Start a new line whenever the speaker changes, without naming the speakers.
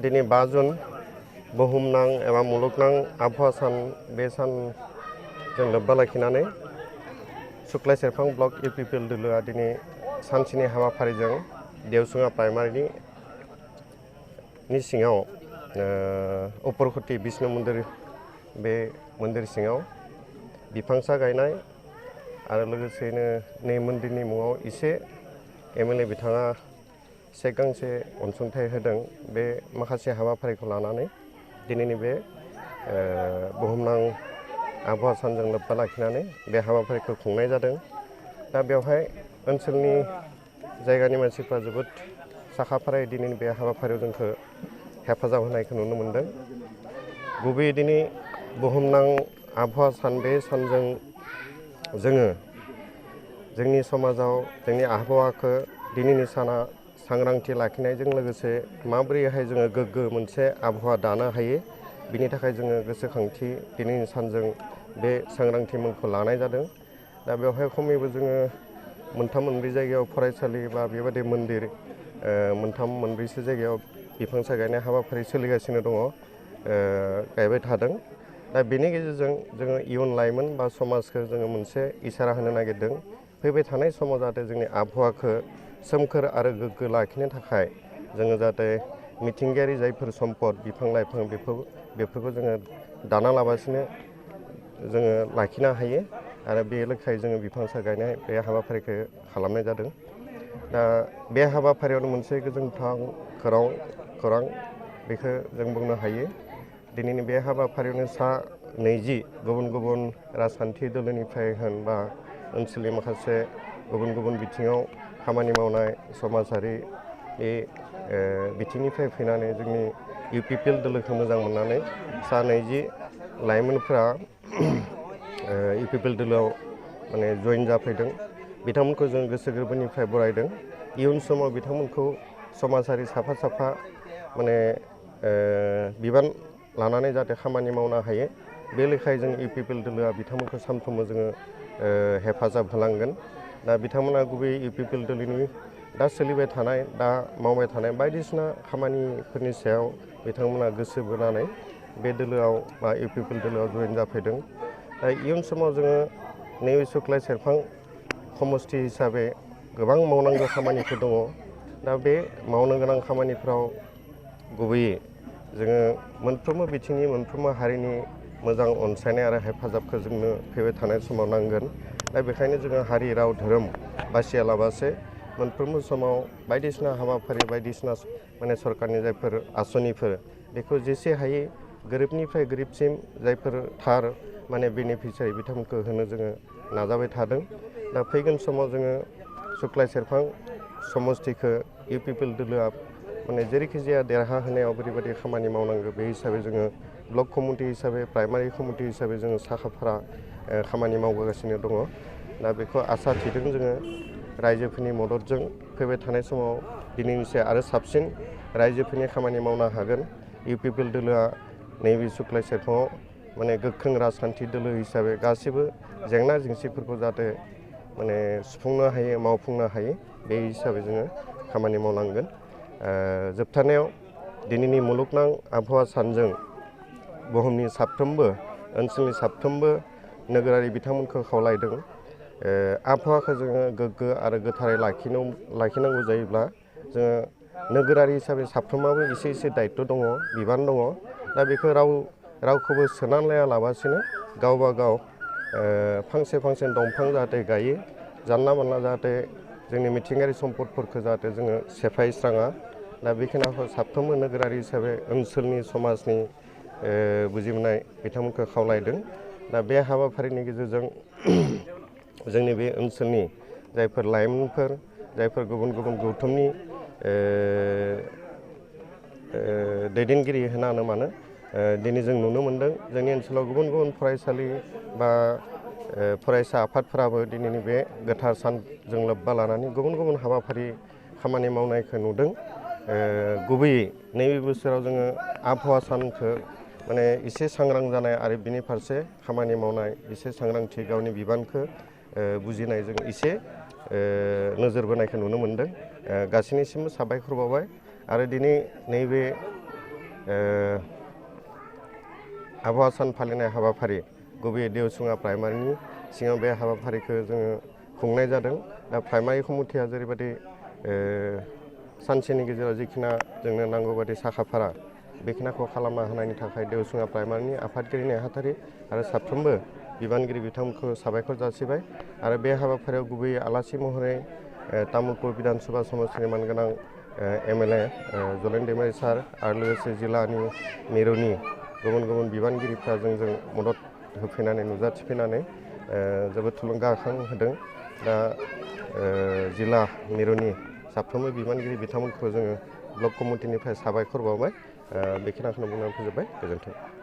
दिनै 5 जुन बुहुमनां एबा मुलुगनां आबहावा सान बे सानजों लोब्बा लाखिनानै सुक्लाय सेरफां ब्लक इउपिपिएल दोलोआ दिनै सानसेनि हाबाफारिजों देवसुङा प्राइमारिनि सिङाव उपरखति बिष्णु मन्दिर बे मन्दिर सिङाव बिफांसा गायनाय आरो लोगोसेनो नै मन्दिरनि मुङाव एसे एमएलए बिथाङा से गांसे अनसुंथाइ होदों। बे माखासे हाबाफारिखौ लानानै दिनैनि बे बुहुमनां आबहावा सानजों लोब्बा लाखिनानै बे हाबाफारिखौ खुंनाय जादों। दा बेवहाय ओनसोलनि जायगानि मानसिफ्रा जोबोद साखाफारायै दिनैनि बे हाबाफारियाव जोंखौ हेफाजाब होनायखौ नुनो मोनदों। गुबैयै दिनै बुहुमनां आबहावा सान बे सानजों जोङो जोंनि समाजाव जोंनि आबहावाखौ दिनैनि साना सांग्रांथि लाखिनायजों लोगोसे माबोरैहाय जोङो गोग्गो मोनसे आबहावा दानो हायो बिनि थाखाय जोङो गोसोखांथि दिनैनि सानजों बे सांग्रांथि मुंखौ लानाय जादों। दा बेवहाय खमैबो जोङो मोनथाम मोनब्रै जायगायाव फरायसालि बा बेबादि मन्दिर मोनथाम मोनब्रैसो जायगायाव बिफांसा गायनाय हाबाफारि सोलिगासिनो दङ, गायबाय थादों। दा बेनि गेजेरजों जोङो इयुन लाइमोन बा समाजखौ जोङो मोनसे इसारा होनो नागिरदों। फैबाय थानाय समाव जाहाथे जोंनि आबहावाखौ सोमखोर आरो गोग्गो लाखिनो थाखाय जोङो जाहाथे मिथिंगायारि जायफोर सम्पद बिफां लाइफां बेफोरखौ जोङो दाना लाबासिनो जोङो लाखिनो हायो आरो बे लेखायै जोङो बिफांसा गायनाय बे हाबाफारिखौ खालामनाय जादों। दा बे हाबाफारियावनो मोनसे गोजोनथाव खौरां बेखौ जों बुंनो हायो। दिनैनि बे हाबाफारियावनो सा 20 गुबुन गुबुन राजखान्थि दोलोनिफ्राय होन बा ओनसोलनि माखासे गुबुन गुबुन बिथिङाव खामानि मावनाय समाजारि बे बिथिंनिफ्राय फैनानै जोंनि इउपिपिएल दोलोखौ मोजां मोननानै सा 20 लाइमोनफोरा इउपिपिएल दोलोआव माने जइन जाफैदों। बिथांमोनखौ जों गोसो गोरबोनिफ्राय बरायदों। इयुन समाव बिथांमोनखौ समाजारि साफा साफा माने बिबान लानानै जाहाथे खामानि मावनो हायो बे लेखायै जों इउपिपिएल दोलोआ बिथांमोनखौ सानफ्रोमबो जोङो हेफाजाब होलांगोन। दा बिथांमोना गुबैयै इउपिपिएल दोलोनि दा सोलिबाय थानाय दा मावबाय थानाय बायदिसिना खामानिफोरनि सायाव बिथांमोना गोसो बोनानै बे दोलोआव बा इउपिपिएल दोलोआव जइन जाफैदों। दा इयुन समाव जोङो नैबे सुक्लाय सेरफां समस्ति हिसाबै गोबां मावनांगौ खामानिफोर दङ। दा बे मावनो गोनां खामानिफ्राव गुबैयै जोङो मोनफ्रोमबो बिथिंनि मोनफ्रोमबो हारिनि मोजां अनसायनाय आरो हेफाजाबखौ जोंनो फैबाय थानाय समाव नांगोन। दा बेखायनो जोङो हारि राव धोरोम बासियालाबासे मोनफ्रोमबो समाव बायदिसिना हाबाफारि बायदिसिना माने सरकारनि जायफोर आसनिफोर बेखौ जेसे हायो गोरिबनिफ्राय गोरिबसिम जायफोर थार माने बेनिफिसियारि बिथांमोनखौ होनो जोङो नाजाबाय थादों। दा फैगोन समाव जोङो सुक्लाय सेरफां समस्तिखौ इउपिपिएल दोलोआ माने जेरैखि जाया देरहा होनायाव बोरैबायदि खामानि मावनांगौ बे हिसाबै जोङो ब्लक कमिटि हिसाबै प्राइमारि कमिटि हिसाबै जोङो साखाफारा खामानि मावबोगासिनो दङ। दा बेखौ आसा थिदों जोङो रायजोफोरनि मददजों फैबाय थानाय समाव दिनैनिफ्राय आरो साबसिन रायजोफोरनि खामानि मावनो हागोन। इउपिपिएल दोलोआ नैबे सुक्लाय सेरफाङाव माने गोख्रों राजखान्थि दोलो हिसाबै गासैबो जेंना जेंसिफोरखौ जाहाथे माने सुफुंनो हायो मावफुंनो हायो बे हिसाबै जोङो खामानि मावलांगोन। जोबथारनायाव दिनैनि मुलुगनां आबहावा सानजों बुहुमनि साफ्रोमबो ओनसोलनि साफ्रोमबो नोगोरारि बिथांमोनखौ खावलायदों। आबहावाखौ जोङो गोग्गो आरो गोथारै लाखिनांगौ जायोब्ला जोङो नोगोरारि हिसाबै साफ्रोमाबो एसे एसे दायित्व दङ, बिबान दङ। दा बेखौ रावखौबो सोनानै लायालाबासिनो गावबा गाव फांसे फांसे दंफां जाहाथे गायो, जानला मानला जाहाथे जोंनि मिथिंगायारि सम्पदफोरखौ जाहाथे जोङो सेफायस्राङा। दा बेखिनिखौ साफ्रोमबो नोगोरारि हिसाबै ओनसोलनि समाजनि बुजिमोननाय बिथांमोनखौ खावलायदों। दा बे हाबाफारिनि गेजेरजों जोंनि बे ओनसोलनि जायफोर लाइमोनफोर जायफोर गुबुन गुबुन गौथुमनि दैदेनगिरि होनानो मानो दिनै जों नुनो मोनदों जोंनि ओनसोलाव गुबुन गुबुन फरायसालि बा फरायसा आफादफोराबो दिनैनि बे गोथार सानजों लोब्बा लानानै गुबुन गुबुन हाबाफारि खामानि मावनायखौ नुदों। गुबैयै नैबे बोसोराव जोङो आबहावा सानखौ माने एसे सांग्रां जानाय आरो बिनि फारसे खामानि मावनाय एसे सांग्रांथि गावनि बिबानखौ बुजिनायजों एसे नोजोर बोनायखौ नुनो मोनदों। गासैनिसिमबो साबायखर बावबाय आरो दिनै नैबे आबहावा सान फालिनाय हाबाफारि गुबैयै देवसुङा प्राइमारिनि सिङाव बे हाबाफारिखौ जोङो खुंनाय जादों। दा प्राइमारि कमिटिया जेरैबायदि सानसेनि गेजेराव जिखिना जोंनो नांगौ बायदि साखाफारा बेखिनिखौ खालामना होनायनि थाखाय देवसुङा प्राइमारिनि आफादगिरि नेहाथारि आरो साफ्रोमबो बिबानगिरि बिथांमोनखौ साबायखर जासिबाय। आरो बे हाबाफारियाव गुबैयै आलासि महरै तामुलपुर बिधान सभा समस्टिनि मानगोनां MLA जलेन दैमारि सार आरो लोगोसे जिल्लानि मिरुनि गुबुन गुबुन बिबानगिरिफ्रा जोंजों मदद होफैनानै नुजाथिफैनानै जोबोद थुलुंगाखां होदों। दा जिल्ला मिरुनि साफ्रोमबो बिबानगिरि बिथांमोनखौ जोङो ब्लक कमिटिनिफ्राय साबायखर बावबाय। बेखिनिखौनो बुंनानै फोजोबबाय। गोजोन्थों।